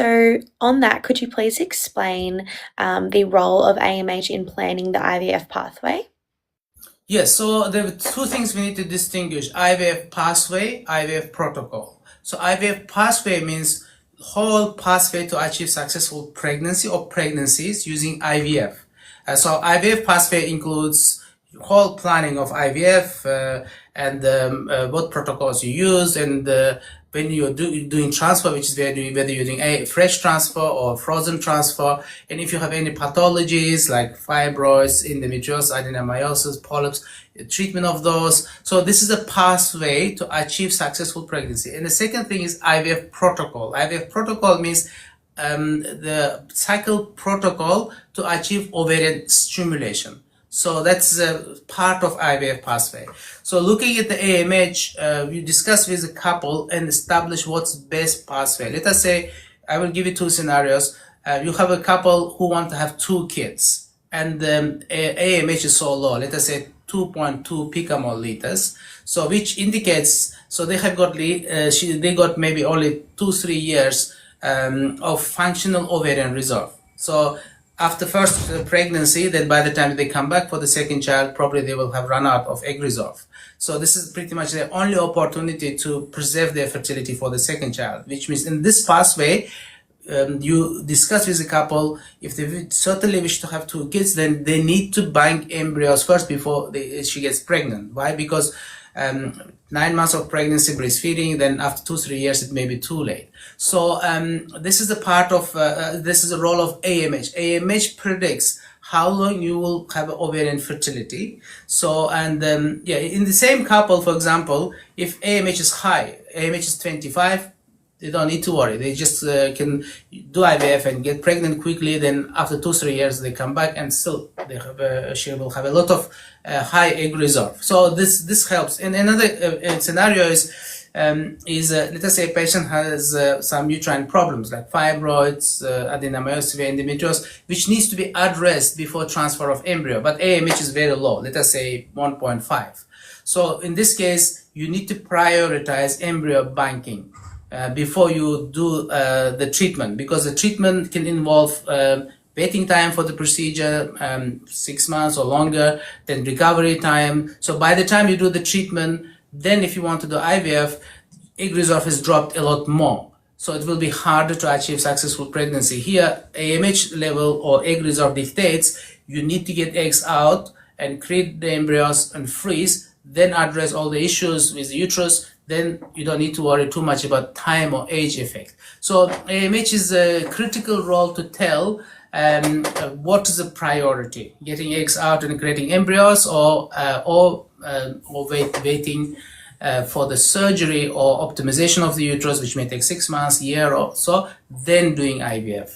So, on that, could you please explain the role of AMH in planning the IVF pathway? Yes, so there are two things we need to distinguish: IVF pathway, IVF protocol. So IVF pathway means whole pathway to achieve successful pregnancy or pregnancies using IVF. So IVF pathway includes whole planning of IVF and what protocols you use, and when you're doing transfer, which is whether you're doing a fresh transfer or frozen transfer, and if you have any pathologies like fibroids, endometriosis, adenomyosis, polyps, treatment of those. So this is a pathway to achieve successful pregnancy. And the second thing is IVF protocol. IVF protocol means the cycle protocol to achieve ovarian stimulation. So that's part of IVF pathway. So looking at the AMH, we discuss with a couple and establish what's best pathway. Let us say, I will give you two scenarios. You have a couple who want to have 2 kids, and the AMH is so low. Let us say 2.2 picomole liters. So which indicates, so they have got they got maybe only 2-3 years of functional ovarian reserve. So after first pregnancy, then by the time they come back for the second child, probably they will have run out of egg reserve. So this is pretty much the only opportunity to preserve their fertility for the second child, which means in this pathway, you discuss with the couple, if they certainly wish to have 2 kids, then they need to bank embryos first before she gets pregnant. Why? Because 9 months of pregnancy, breastfeeding, then after 2-3 years it may be too late. So this is a part of this is the role of AMH. AMH predicts how long you will have ovarian fertility. So, and yeah, in the same couple, for example, if AMH is high, AMH is 25, they don't need to worry. They just can do IVF and get pregnant quickly. Then after 2-3 years, they come back and still they have she will have a lot of high egg reserve. So this helps. And another scenario is let us say a patient has some uterine problems like fibroids, adenomyosis, endometriosis, which needs to be addressed before transfer of embryo. But AMH is very low. Let us say 1.5. So in this case, you need to prioritize embryo banking before you do the treatment, because the treatment can involve waiting time for the procedure, 6 months or longer, then recovery time. So by the time you do the treatment, then if you want to do IVF, egg reserve has dropped a lot more. So it will be harder to achieve successful pregnancy. Here, AMH level or egg reserve dictates you need to get eggs out and create the embryos and freeze, then address all the issues with the uterus. Then you don't need to worry too much about time or age effect. So AMH is a critical role to tell what is the priority: getting eggs out and creating embryos, or waiting for the surgery or optimization of the uterus, which may take 6 months, year or so, then doing IVF.